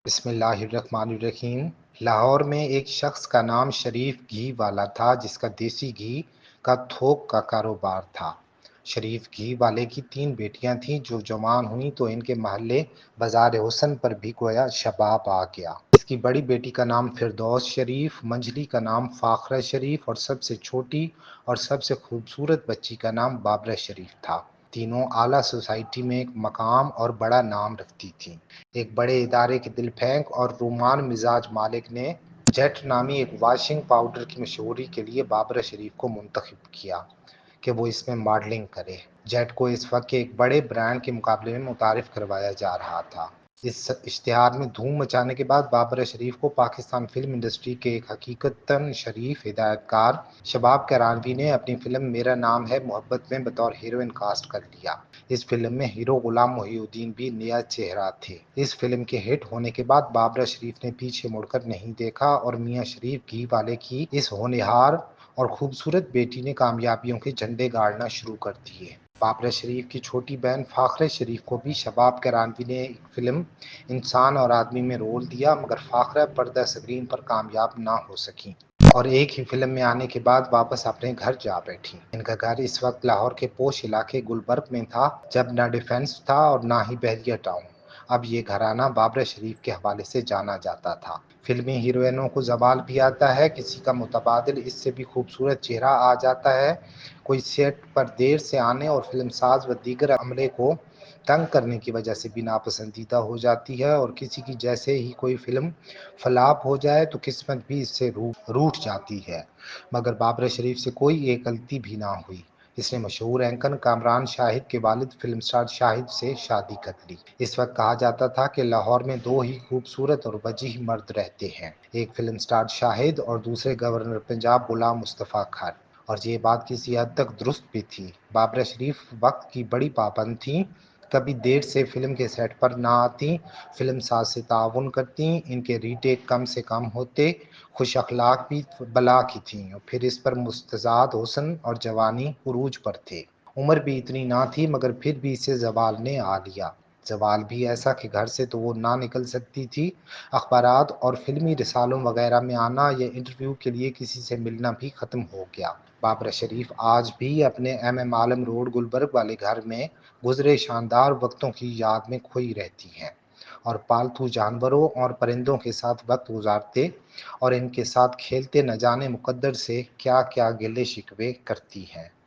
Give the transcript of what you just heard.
بسم اللہ الرحمن الرحیم۔ لاہور میں ایک شخص کا نام شریف گھی والا تھا جس کا دیسی گھی کا تھوک کا کاروبار تھا۔ شریف گھی والے کی 3 بیٹیاں تھیں جو جوان ہوئیں تو ان کے محلے بازار حسن پر بھی گویا شباب آ گیا۔ اس کی بڑی بیٹی کا نام فردوس شریف، منجلی کا نام فاخرہ شریف اور سب سے چھوٹی اور سب سے خوبصورت بچی کا نام بابرہ شریف تھا۔ تینوں اعلیٰ سوسائٹی میں ایک مقام اور بڑا نام رکھتی تھیں۔ ایک بڑے ادارے کے دل پھینک اور رومان مزاج مالک نے جیٹ نامی ایک واشنگ پاؤڈر کی مشہوری کے لیے بابرہ شریف کو منتخب کیا کہ وہ اس میں ماڈلنگ کرے۔ جیٹ کو اس وقت کے ایک بڑے برانڈ کے مقابلے میں متعارف کروایا جا رہا تھا۔ اس اشتہار میں دھوم مچانے کے بعد بابرہ شریف کو پاکستان فلم انڈسٹری کے ایک حقیقتاً شریف ہدایت کار شباب کرانوی نے اپنی فلم میرا نام ہے محبت میں بطور ہیروئن کاسٹ کر لیا۔ اس فلم میں ہیرو غلام محی الدین بھی نیا چہرہ تھے۔ اس فلم کے ہٹ ہونے کے بعد بابرہ شریف نے پیچھے مڑ کر نہیں دیکھا اور میاں شریف گھی والے کی اس ہونہار اور خوبصورت بیٹی نے کامیابیوں کے جھنڈے گاڑنا شروع کر دیے۔ بابرہ شریف کی چھوٹی بہن فاخرہ شریف کو بھی شباب کرانوی نے ایک فلم انسان اور آدمی میں رول دیا، مگر فاخرہ پردہ اسکرین پر کامیاب نہ ہو سکیں اور ایک ہی فلم میں آنے کے بعد واپس اپنے گھر جا بیٹھی۔ ان کا گھر اس وقت لاہور کے پوش علاقے گلبرگ میں تھا، جب نہ ڈیفنس تھا اور نہ ہی بحریہ ٹاؤن۔ اب یہ گھرانہ بابرہ شریف کے حوالے سے جانا جاتا تھا۔ فلمی ہیروئنوں کو زوال بھی آتا ہے، کسی کا متبادل اس سے بھی خوبصورت چہرہ آ جاتا ہے، کوئی سیٹ پر دیر سے آنے اور فلم ساز و دیگر عملے کو تنگ کرنے کی وجہ سے بھی ناپسندیدہ ہو جاتی ہے، اور کسی کی جیسے ہی کوئی فلم فلاپ ہو جائے تو قسمت بھی اس سے روٹھ جاتی ہے، مگر بابرہ شریف سے کوئی ایک غلطی بھی نہ ہوئی۔ اس نے مشہور اینکر کامران شاہد کے والد فلم سٹار شاہد سے شادی کر لی۔ اس وقت کہا جاتا تھا کہ لاہور میں 2 ہی خوبصورت اور وجیح مرد رہتے ہیں، ایک فلم سٹار شاہد اور دوسرے گورنر پنجاب غلام مصطفیٰ خان، اور یہ بات کسی حد تک درست بھی تھی۔ بابرہ شریف وقت کی بڑی پابند تھیں، کبھی دیر سے فلم کے سیٹ پر نہ آتیں، فلم ساز سے تعاون کرتیں، ان کے ری ٹیک کم سے کم ہوتے، خوش اخلاق بھی بلا کی تھیں، اور پھر اس پر مستزاد حسن اور جوانی عروج پر تھے۔ عمر بھی اتنی نہ تھی مگر پھر بھی اسے زوال نے آ لیا، زوال بھی ایسا کہ گھر سے تو وہ نہ نکل سکتی تھی، اخبارات اور فلمی رسالوں وغیرہ میں آنا یا انٹرویو کے لیے کسی سے ملنا بھی ختم ہو گیا۔ بابرہ شریف آج بھی اپنے MM عالم روڈ گلبرگ والے گھر میں گزرے شاندار وقتوں کی یاد میں کھوئی رہتی ہیں، اور پالتو جانوروں اور پرندوں کے ساتھ وقت گزارتے اور ان کے ساتھ کھیلتے نہ جانے مقدر سے کیا کیا گلے شکوے کرتی ہیں۔